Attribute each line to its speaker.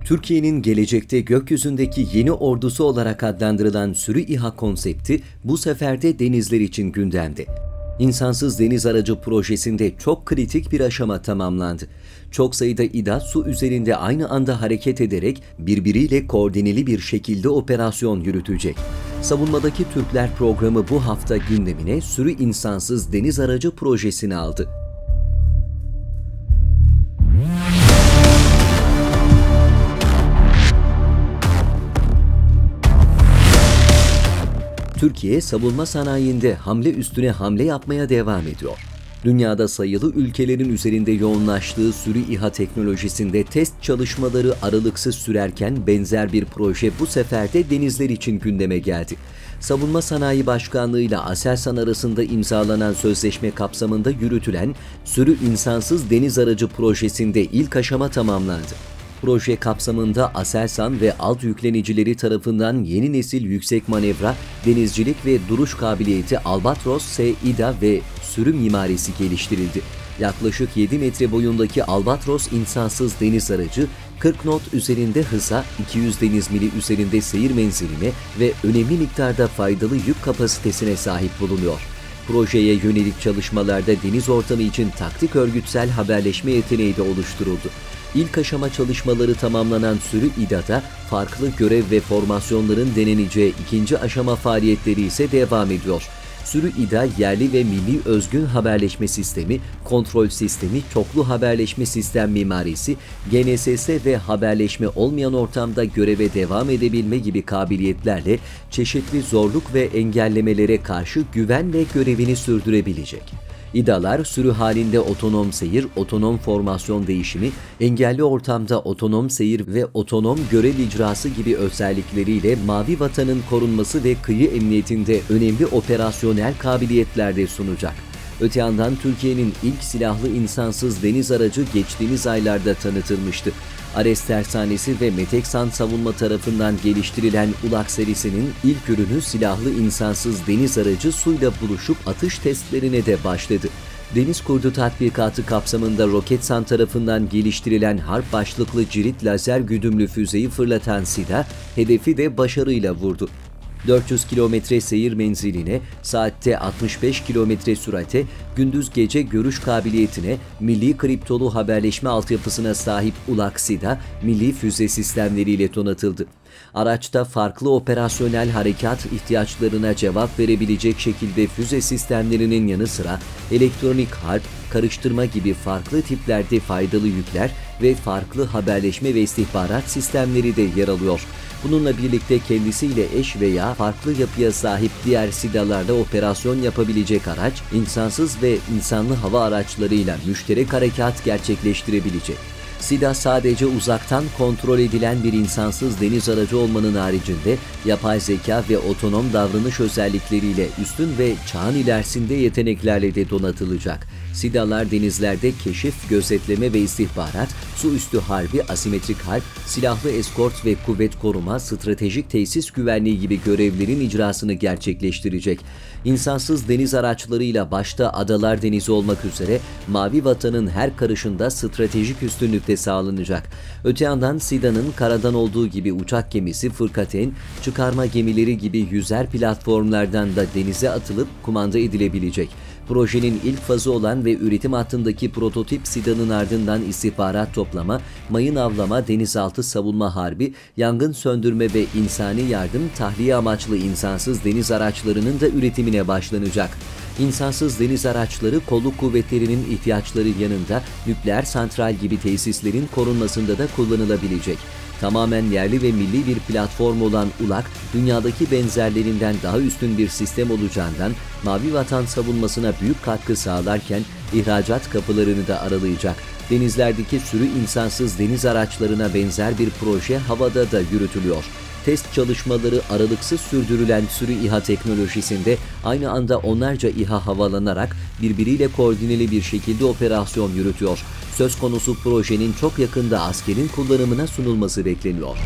Speaker 1: Türkiye'nin gelecekte gökyüzündeki yeni ordusu olarak adlandırılan sürü İHA konsepti bu sefer de denizler için gündemde. İnsansız deniz aracı projesinde çok kritik bir aşama tamamlandı. Çok sayıda İHA su üzerinde aynı anda hareket ederek birbiriyle koordineli bir şekilde operasyon yürütecek. Savunmadaki Türkler programı bu hafta gündemine sürü insansız deniz aracı projesini aldı. Türkiye, savunma sanayinde hamle üstüne hamle yapmaya devam ediyor. Dünyada sayılı ülkelerin üzerinde yoğunlaştığı sürü İHA teknolojisinde test çalışmaları aralıksız sürerken benzer bir proje bu sefer de denizler için gündeme geldi. Savunma Sanayi Başkanlığı ile Aselsan arasında imzalanan sözleşme kapsamında yürütülen sürü insansız deniz aracı projesinde ilk aşama tamamlandı. Proje kapsamında Aselsan ve alt yüklenicileri tarafından yeni nesil yüksek manevra, denizcilik ve duruş kabiliyeti Albatros S İHA ve sürü mimarisi geliştirildi. Yaklaşık 7 metre boyundaki Albatros insansız deniz aracı, 40 knot üzerinde hıza, 200 deniz mili üzerinde seyir menziline ve önemli miktarda faydalı yük kapasitesine sahip bulunuyor. Projeye yönelik çalışmalarda deniz ortamı için taktik örgütsel haberleşme yeteneği de oluşturuldu. İlk aşama çalışmaları tamamlanan sürü İHA'da farklı görev ve formasyonların deneneceği ikinci aşama faaliyetleri ise devam ediyor. Sürü İHA yerli ve milli özgün haberleşme sistemi, kontrol sistemi, çoklu haberleşme sistem mimarisi, GNSS ve haberleşme olmayan ortamda göreve devam edebilme gibi kabiliyetlerle çeşitli zorluk ve engellemelere karşı güvenle görevini sürdürebilecek. İHA'lar sürü halinde otonom seyir, otonom formasyon değişimi, engelli ortamda otonom seyir ve otonom görev icrası gibi özellikleriyle Mavi Vatan'ın korunması ve kıyı emniyetinde önemli operasyonel kabiliyetler de sunacak. Öte yandan Türkiye'nin ilk silahlı insansız deniz aracı geçtiğimiz aylarda tanıtılmıştı. Ares Tersanesi ve Meteksan Savunma tarafından geliştirilen ULAK serisinin ilk ürünü silahlı insansız deniz aracı suyla buluşup atış testlerine de başladı. Deniz Kurdu tatbikatı kapsamında Roketsan tarafından geliştirilen harp başlıklı cirit lazer güdümlü füzeyi fırlatan SİHA, hedefi de başarıyla vurdu. 400 kilometre seyir menziline, saatte 65 kilometre sürate, gündüz gece görüş kabiliyetine, milli kriptolu haberleşme altyapısına sahip ULAK SİHA, milli füze sistemleriyle donatıldı. Araçta farklı operasyonel harekat ihtiyaçlarına cevap verebilecek şekilde füze sistemlerinin yanı sıra elektronik harp, karıştırma gibi farklı tiplerde faydalı yükler ve farklı haberleşme ve istihbarat sistemleri de yer alıyor. Bununla birlikte kendisiyle eş veya farklı yapıya sahip diğer SİHA'larla operasyon yapabilecek araç, insansız ve insanlı hava araçlarıyla müşterek harekat gerçekleştirebilecek. SİHA sadece uzaktan kontrol edilen bir insansız deniz aracı olmanın haricinde yapay zeka ve otonom davranış özellikleriyle üstün ve çağın ilerisinde yeteneklerle de donatılacak. SİHA'lar denizlerde keşif, gözetleme ve istihbarat, su üstü harbi, asimetrik harp, silahlı eskort ve kuvvet koruma, stratejik tesis güvenliği gibi görevlerin icrasını gerçekleştirecek. İnsansız deniz araçlarıyla başta Adalar Denizi olmak üzere Mavi Vatan'ın her karışında stratejik üstünlük de sağlanacak. Öte yandan SİHA'nın karadan olduğu gibi uçak gemisi, fırkateyn, çıkarma gemileri gibi yüzer platformlardan da denize atılıp kumanda edilebilecek. Projenin ilk fazı olan ve üretim hattındaki prototip SİHA'nın ardından istihbarat toplama, mayın avlama, denizaltı savunma harbi, yangın söndürme ve insani yardım tahliye amaçlı insansız deniz araçlarının da üretimine başlanacak. İnsansız deniz araçları kolluk kuvvetlerinin ihtiyaçları yanında nükleer santral gibi tesislerin korunmasında da kullanılabilecek. Tamamen yerli ve milli bir platform olan ULAK, dünyadaki benzerlerinden daha üstün bir sistem olacağından Mavi Vatan savunmasına büyük katkı sağlarken ihracat kapılarını da aralayacak. Denizlerdeki sürü insansız deniz araçlarına benzer bir proje havada da yürütülüyor. Test çalışmaları aralıksız sürdürülen sürü İHA teknolojisinde aynı anda onlarca İHA havalanarak birbiriyle koordineli bir şekilde operasyon yürütüyor. Söz konusu projenin çok yakında askerin kullanımına sunulması bekleniyor.